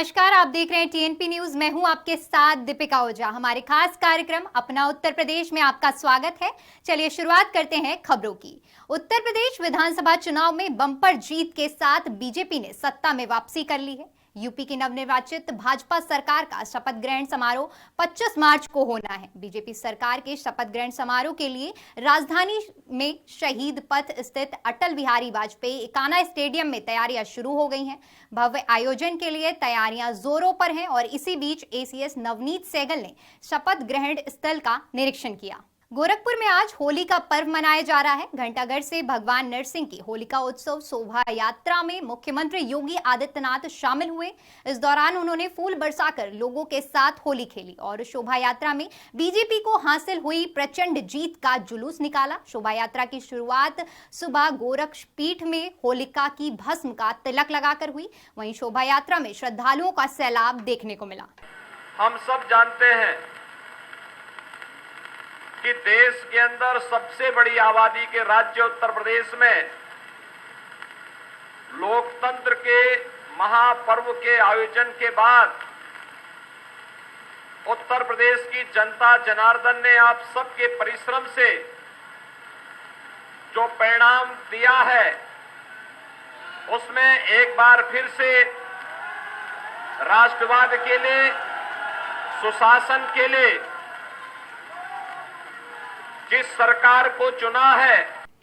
नमस्कार, आप देख रहे हैं टीएनपी न्यूज। मैं हूं आपके साथ दीपिका ओझा। हमारे खास कार्यक्रम अपना उत्तर प्रदेश में आपका स्वागत है। चलिए शुरुआत करते हैं खबरों की। उत्तर प्रदेश विधानसभा चुनाव में बम्पर जीत के साथ बीजेपी ने सत्ता में वापसी कर ली है। यूपी की नवनिर्वाचित भाजपा सरकार का शपथ ग्रहण समारोह 25 मार्च को होना है। बीजेपी सरकार के शपथ ग्रहण समारोह के लिए राजधानी में शहीद पथ स्थित अटल बिहारी वाजपेयी इकाना स्टेडियम में तैयारियां शुरू हो गई हैं। भव्य आयोजन के लिए तैयारियां जोरों पर हैं और इसी बीच एसीएस नवनीत सहगल ने शपथ ग्रहण स्थल का निरीक्षण किया। गोरखपुर में आज होली का पर्व मनाया जा रहा है। घंटाघर से भगवान नरसिंह की होलिका उत्सव शोभा यात्रा में मुख्यमंत्री योगी आदित्यनाथ शामिल हुए। इस दौरान उन्होंने फूल बरसाकर लोगों के साथ होली खेली और शोभा यात्रा में बीजेपी को हासिल हुई प्रचंड जीत का जुलूस निकाला। शोभा यात्रा की शुरुआत सुबह गोरक्षपीठ में होलिका की भस्म का तिलक लगाकर हुई। वहीं शोभा यात्रा में श्रद्धालुओं का सैलाब देखने को मिला। हम सब जानते हैं कि देश के अंदर सबसे बड़ी आबादी के राज्य उत्तर प्रदेश में लोकतंत्र के महापर्व के आयोजन के बाद उत्तर प्रदेश की जनता जनार्दन ने आप सबके परिश्रम से जो परिणाम दिया है उसमें एक बार फिर से राष्ट्रवाद के लिए, सुशासन के लिए जिस सरकार को चुना है।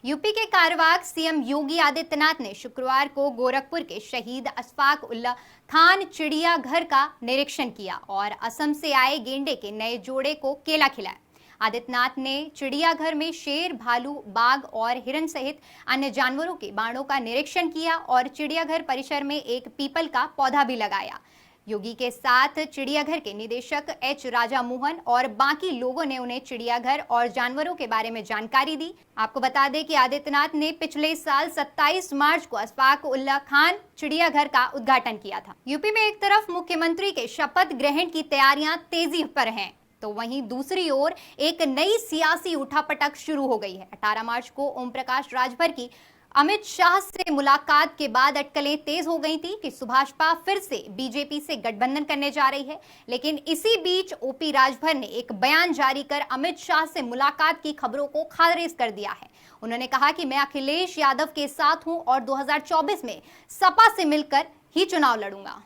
यूपी के कार्यवाहक सीएम योगी आदित्यनाथ ने शुक्रवार को गोरखपुर के शहीद अशफाक उल्लाह खान चिड़ियाघर का निरीक्षण किया और असम से आए गेंडे के नए जोड़े को केला खिलाया। आदित्यनाथ ने चिड़ियाघर में शेर, भालू, बाघ और हिरन सहित अन्य जानवरों के बाड़ों का निरीक्षण किया और चिड़ियाघर परिसर में एक पीपल का पौधा भी लगाया। योगी के साथ चिड़ियाघर के निदेशक एच राजा मोहन और बाकी लोगों ने उन्हें चिड़ियाघर और जानवरों के बारे में जानकारी दी। आपको बता दें कि आदित्यनाथ ने पिछले साल 27 मार्च को अशफाक उल्लाह खान चिड़ियाघर का उद्घाटन किया था। यूपी में एक तरफ मुख्यमंत्री के शपथ ग्रहण की तैयारियां तेजी पर हैं, तो वहीं दूसरी ओर एक नई सियासी उठापटक शुरू हो गई है। 18 मार्च को ओम प्रकाश राजभर की अमित शाह से मुलाकात के बाद अटकलें तेज हो गई थी कि सुभाषपा फिर से बीजेपी से गठबंधन करने जा रही है। लेकिन इसी बीच ओपी राजभर ने एक बयान जारी कर अमित शाह से मुलाकात की खबरों को खारिज कर दिया है। उन्होंने कहा कि मैं अखिलेश यादव के साथ हूं और 2024 में सपा से मिलकर ही चुनाव लड़ूंगा।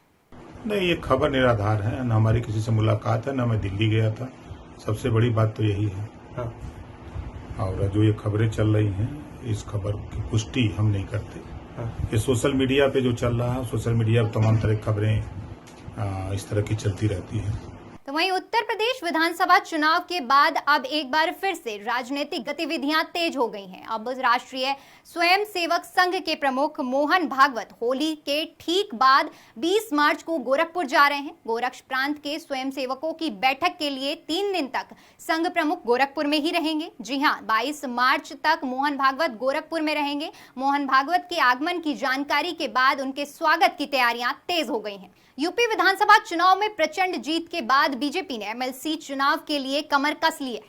नहीं, ये खबर निराधार है। न हमारी किसी से मुलाकात है, न मैं दिल्ली गया था। सबसे बड़ी बात तो यही है। और जो ये खबरें चल रही हैं, इस खबर की पुष्टि हम नहीं करते। ये सोशल मीडिया पे जो चल रहा है, सोशल मीडिया पे तमाम तरह की खबरें इस तरह की चलती रहती हैं। तो वहीं उत्तर प्रदेश विधानसभा चुनाव के बाद अब एक बार फिर से राजनीतिक गतिविधियां तेज हो गई हैं। अब राष्ट्रीय स्वयंसेवक संघ के प्रमुख मोहन भागवत होली के ठीक बाद 20 मार्च को गोरखपुर जा रहे हैं। गोरक्ष प्रांत के स्वयंसेवकों की बैठक के लिए 3 दिन तक संघ प्रमुख गोरखपुर में ही रहेंगे। जी हां, 22 मार्च तक मोहन भागवत गोरखपुर में रहेंगे। मोहन भागवत के आगमन की जानकारी के बाद उनके स्वागत की तैयारियां तेज हो गई हैं। यूपी विधानसभा चुनाव में प्रचंड जीत के बाद बीजेपी ने एमएलसी चुनाव के लिए कमर कस ली है।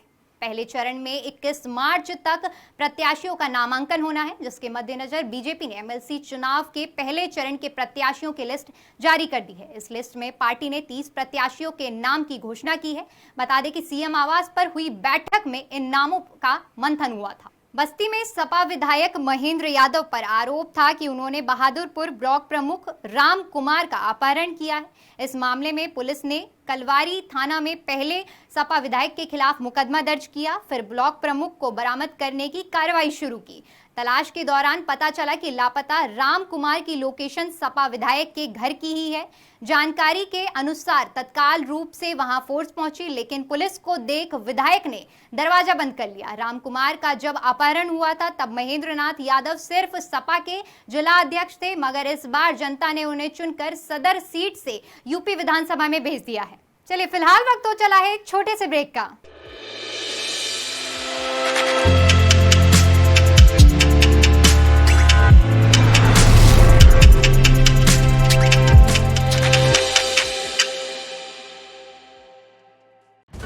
पहले चरण में 21 मार्च तक प्रत्याशियों का नामांकन होना है, जिसके मद्देनजर बीजेपी ने एमएलसी चुनाव के पहले चरण के प्रत्याशियों की लिस्ट जारी कर दी है। इस लिस्ट में पार्टी ने 30 प्रत्याशियों के नाम की घोषणा की है। बता दें कि सीएम आवास पर हुई बैठक में इन नामों का मंथन हुआ था। बस्ती में सपा विधायक महेंद्र यादव पर आरोप था कि उन्होंने बहादुरपुर ब्लॉक प्रमुख राम कुमार का अपहरण किया है। इस मामले में पुलिस ने कलवारी थाना में पहले सपा विधायक के खिलाफ मुकदमा दर्ज किया, फिर ब्लॉक प्रमुख को बरामद करने की कार्रवाई शुरू की। तलाश के दौरान पता चला कि लापता राम कुमार की लोकेशन सपा विधायक के घर की ही है। जानकारी के अनुसार तत्काल रूप से वहां फोर्स पहुंची, लेकिन पुलिस को देख विधायक ने दरवाजा बंद कर लिया। राम कुमार का जब अपहरण हुआ था तब महेंद्रनाथ यादव सिर्फ सपा के जिला अध्यक्ष थे, मगर इस बार जनता ने उन्हें चुनकर सदर सीट से यूपी विधानसभा में भेज दिया है। चलिए फिलहाल वक्त तो चला है एक छोटे से ब्रेक का।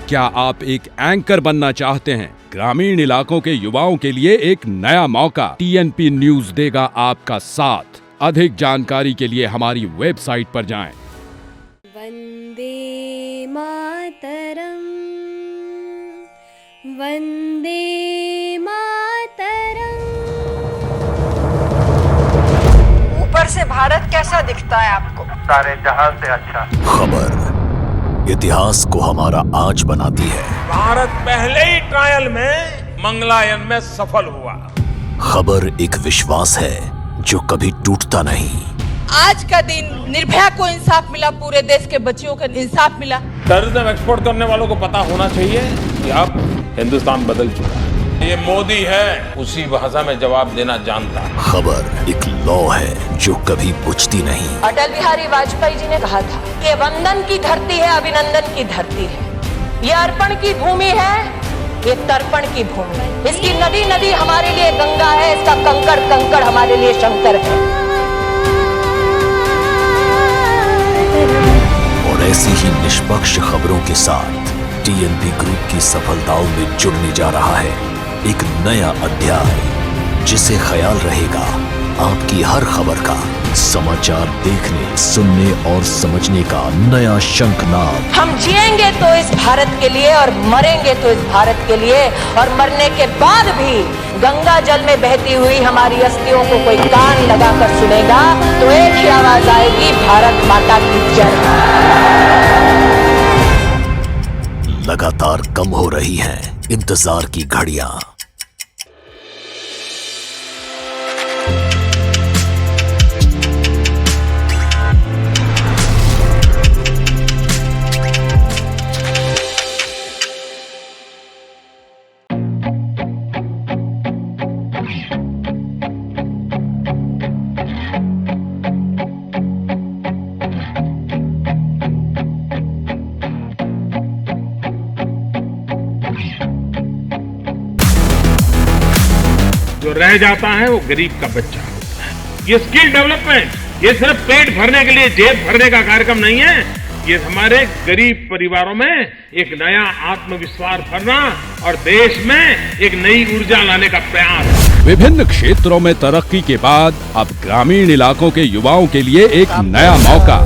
क्या आप एक एंकर बनना चाहते हैं? ग्रामीण इलाकों के युवाओं के लिए एक नया मौका टीएनपी न्यूज देगा आपका साथ। अधिक जानकारी के लिए हमारी वेबसाइट पर जाएं। वंदे मातरम। ऊपर से भारत कैसा दिखता है आपको? सारे जहां से अच्छा। खबर इतिहास को हमारा आज बनाती है। भारत पहले ही ट्रायल में मंगलायन में सफल हुआ। खबर एक विश्वास है जो कभी टूटता नहीं। आज का दिन निर्भया को इंसाफ मिला, पूरे देश के बच्चियों को इंसाफ मिला। टेररिज्म एक्सपोर्ट करने वालों को पता होना चाहिए कि अब हिंदुस्तान बदल चुका है। ये मोदी है, उसी भाषा में जवाब देना जानता है। खबर एक लॉ है जो कभी बुझती नहीं। अटल बिहारी वाजपेयी जी ने कहा था कि वंदन की धरती है, अभिनंदन की धरती है, ये अर्पण की भूमि है, ये तर्पण की भूमि है। इसकी नदी नदी हमारे लिए गंगा है, इसका कंकड़ कंकड़ हमारे लिए शंकर है। और ऐसी ही निष्पक्ष खबरों के साथ टीएनपी ग्रुप की सफलताओं में जुड़ने जा रहा है एक नया अध्याय, जिसे ख्याल रहेगा आपकी हर खबर का, समाचार देखने, सुनने और समझने का नया शंखनाद। हम जिएंगे तो इस भारत के लिए और मरेंगे तो इस भारत के लिए, और मरने के बाद भी गंगा जल में बहती हुई हमारी अस्थियों को कोई कान लगाकर सुनेगा तो एक ही आवाज आएगी, भारत माता की जय। लगातार कम हो रही हैं इंतजार की घड़ियां। जो रह जाता है वो गरीब का बच्चा होता है। ये स्किल डेवलपमेंट, ये सिर्फ पेट भरने के लिए, जेब भरने का कार्यक्रम नहीं है। ये हमारे गरीब परिवारों में एक नया आत्मविश्वास भरना और देश में एक नई ऊर्जा लाने का प्रयास है। विभिन्न क्षेत्रों में तरक्की के बाद अब ग्रामीण इलाकों के युवाओं के लिए एक नया मौका।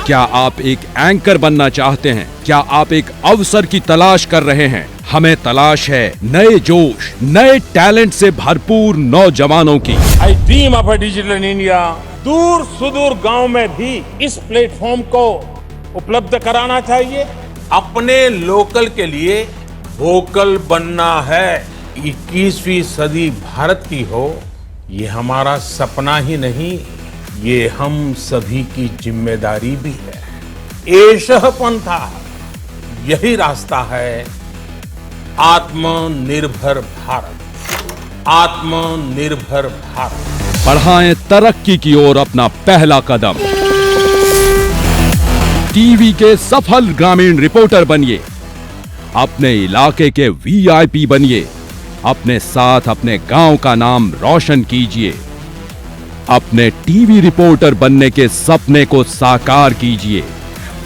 क्या आप एक एंकर बनना चाहते हैं? क्या आप एक अवसर की तलाश कर रहे हैं? हमें तलाश है नए जोश, नए टैलेंट से भरपूर नौजवानों की। आई dream of a digital India. दूर सुदूर गांव में भी इस प्लेटफॉर्म को उपलब्ध कराना चाहिए। अपने लोकल के लिए वोकल बनना है। 21वीं सदी भारत की हो, ये हमारा सपना ही नहीं, ये हम सभी की जिम्मेदारी भी है। एषः पंथा, यही रास्ता है आत्मनिर्भर भारत। आत्मनिर्भर भारत। बढ़ाएं तरक्की की ओर अपना पहला कदम। टीवी के सफल ग्रामीण रिपोर्टर बनिए, अपने इलाके के वीआईपी बनिए, अपने साथ अपने गांव का नाम रोशन कीजिए। अपने टीवी रिपोर्टर बनने के सपने को साकार कीजिए।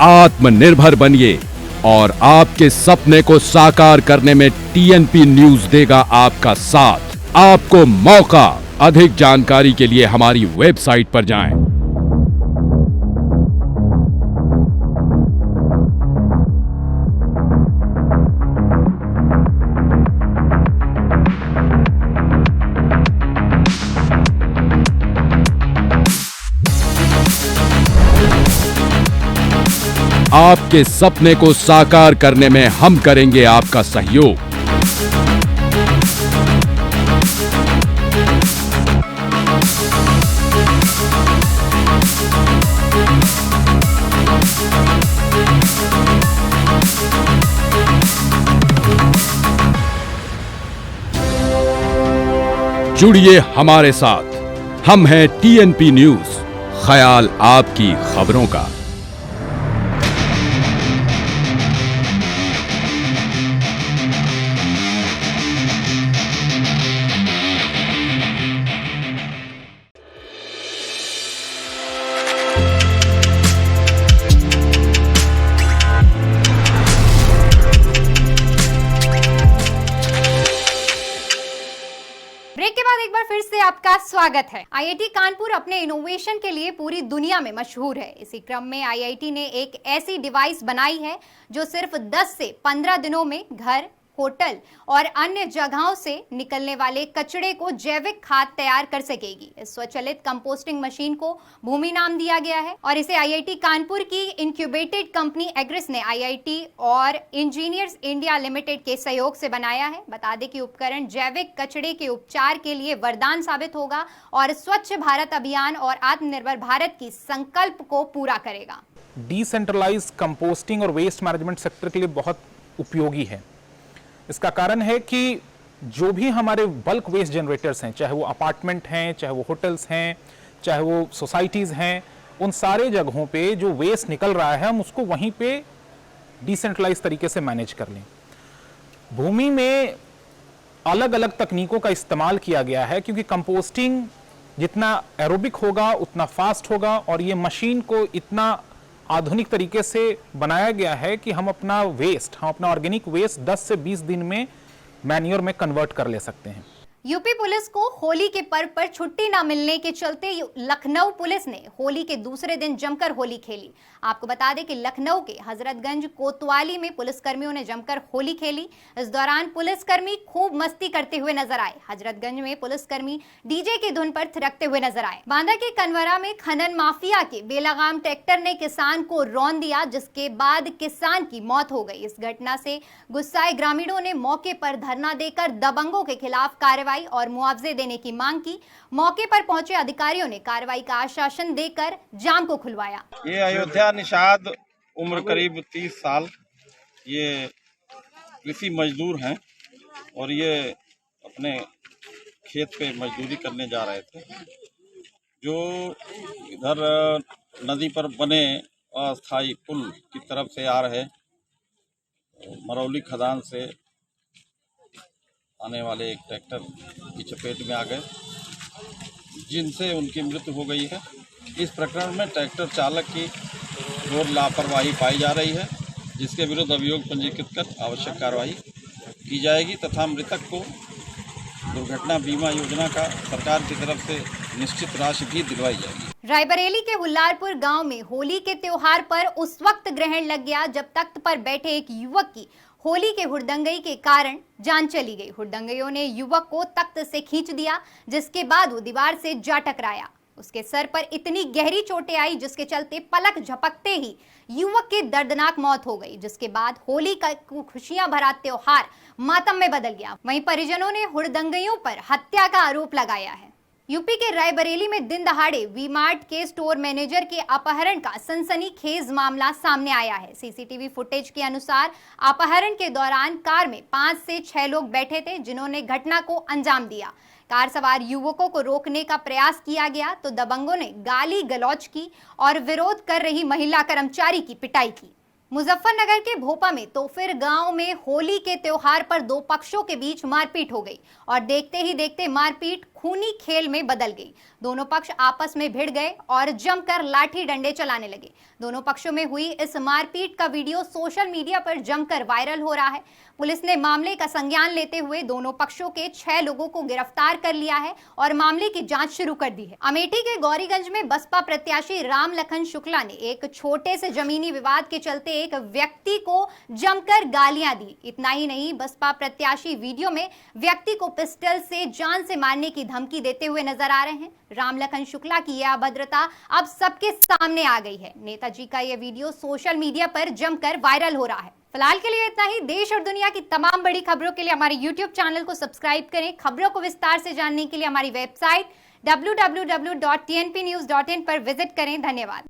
आत्मनिर्भर बनिए और आपके सपने को साकार करने में टीएनपी न्यूज देगा आपका साथ, आपको मौका। अधिक जानकारी के लिए हमारी वेबसाइट पर जाएं। आपके सपने को साकार करने में हम करेंगे आपका सहयोग। जुड़िए हमारे साथ। हम हैं टीएनपी न्यूज, ख्याल आपकी खबरों का। ब्रेक के बाद एक बार फिर से आपका आपका स्वागत है। आईआईटी कानपुर अपने इनोवेशन के लिए पूरी दुनिया में मशहूर है। इसी क्रम में आईआईटी ने एक ऐसी डिवाइस बनाई है जो सिर्फ 10 से 15 दिनों में घर, होटल और अन्य जगहों से निकलने वाले कचरे को जैविक खाद तैयार कर सकेगी। इस स्वचालित कंपोस्टिंग मशीन को भूमि नाम दिया गया है और इसे आईआईटी कानपुर की इंक्यूबेटेड कंपनी एग्रिस ने आईआईटी और इंजीनियर्स इंडिया लिमिटेड के सहयोग से बनाया है। बता दें कि उपकरण जैविक कचरे के उपचार के लिए वरदान साबित होगा और स्वच्छ भारत अभियान और आत्मनिर्भर भारत की संकल्प को पूरा करेगा। डिसेंट्रलाइज्ड कंपोस्टिंग और वेस्ट मैनेजमेंट सेक्टर के लिए बहुत उपयोगी है। इसका कारण है कि जो भी हमारे बल्क वेस्ट जनरेटर्स हैं, चाहे वो अपार्टमेंट हैं, चाहे वो होटल्स हैं, चाहे वो सोसाइटीज़ हैं, उन सारे जगहों पे जो वेस्ट निकल रहा है हम उसको वहीं पे डिसेंट्रलाइज तरीके से मैनेज कर लें। भूमि में अलग अलग तकनीकों का इस्तेमाल किया गया है क्योंकि कंपोस्टिंग जितना एरोबिक होगा उतना फास्ट होगा और ये मशीन को इतना आधुनिक तरीके से बनाया गया है कि हम अपना ऑर्गेनिक वेस्ट 10 से 20 दिन में मैन्योर में कन्वर्ट कर ले सकते हैं। यूपी पुलिस को होली के पर्व पर छुट्टी न मिलने के चलते लखनऊ पुलिस ने होली के दूसरे दिन जमकर होली खेली। आपको बता दें कि लखनऊ के हजरतगंज कोतवाली में पुलिसकर्मियों ने जमकर होली खेली। इस दौरान पुलिसकर्मी खूब मस्ती करते हुए नजर आए। हजरतगंज में पुलिसकर्मी डीजे की धुन पर थिरकते हुए नजर आए। बांदा के कनवरा में खनन माफिया के बेलगाम ट्रैक्टर ने किसान को रौंद दिया, जिसके बाद किसान की मौत हो गई। इस घटना से गुस्साए ग्रामीणों ने मौके पर धरना देकर दबंगों के खिलाफ कार्रवाई और मुआवजे देने की मांग की। मौके पर पहुंचे अधिकारियों ने कार्रवाई का आश्वासन देकर जाम को खुलवाया। ये अयोध्या निषाद उम्र करीब 30 साल, ये कृषि मजदूर हैं और ये अपने खेत पे मजदूरी करने जा रहे थे। जो इधर नदी पर बने अस्थाई पुल की तरफ से आ रहे मरौली खदान से आने वाले एक ट्रैक्टर की चपेट में आ गए, जिनसे उनकी मृत्यु हो गई है। इस प्रकरण में ट्रैक्टर चालक की घोर लापरवाही पाई जा रही है, जिसके विरुद्ध अभियोग पंजीकृत कर आवश्यक कार्रवाई की जाएगी तथा मृतक को दुर्घटना बीमा योजना का सरकार की तरफ से निश्चित राशि भी दिलवाई जाएगी। रायबरेली के हुल्लारपुर गांव में होली के त्योहार पर उस वक्त ग्रहण लग गया जब तख्त पर बैठे एक युवक की होली के हुड़दंगई के कारण जान चली गई। हुड़दंगइयों ने युवक को तख्त से खींच दिया, जिसके बाद वो दीवार से जा टकराया। उसके सर पर इतनी गहरी चोटें आई जिसके चलते पलक झपकते ही युवक की दर्दनाक मौत हो गई, जिसके बाद होली का खुशियां भरा त्योहार मातम में बदल गया। वहीं परिजनों ने हुड़दंगइयों पर हत्या का आरोप लगाया है। यूपी के रायबरेली में दिन दहाड़े वी मार्ट के स्टोर मैनेजर के अपहरण का सनसनीखेज मामला सामने आया है। सीसीटीवी फुटेज के अनुसार अपहरण के दौरान कार में 5 से 6 लोग बैठे थे, जिन्होंने घटना को अंजाम दिया। कार सवार युवकों को रोकने का प्रयास किया गया तो दबंगों ने गाली गलौज की और विरोध कर रही महिला कर्मचारी की पिटाई की। मुजफ्फरनगर के भोपा में तो फिर गांव में होली के त्योहार पर दो पक्षों के बीच मारपीट हो गई और देखते ही देखते मारपीट खूनी खेल में बदल गई। दोनों पक्ष आपस में भिड़ गए और जमकर लाठी डंडे चलाने लगे। दोनों पक्षों में हुई इस मारपीट का वीडियो सोशल मीडिया पर जमकर वायरल हो रहा है। पुलिस ने मामले का संज्ञान लेते हुए दोनों पक्षों के 6 लोगों को गिरफ्तार कर लिया है और मामले की जांच शुरू कर दी है। अमेठी के गौरीगंज में बसपा प्रत्याशी राम लखन शुक्ला ने एक छोटे से जमीनी विवाद के चलते एक व्यक्ति को जमकर गालियां दी। इतना ही नहीं, बसपा प्रत्याशी वीडियो में व्यक्ति को पिस्टल से जान से मारने की धमकी देते हुए नजर आ रहे हैं। राम लखन शुक्ला की यह अभद्रता अब सबके सामने आ गई है। नेताजी का यह वीडियो सोशल मीडिया पर जमकर वायरल हो रहा है। फिलहाल के लिए इतना ही। देश और दुनिया की तमाम बड़ी खबरों के लिए हमारे YouTube चैनल को सब्सक्राइब करें। खबरों को विस्तार से जानने के लिए हमारी वेबसाइट www.tnpnews.in पर विजिट करें। धन्यवाद।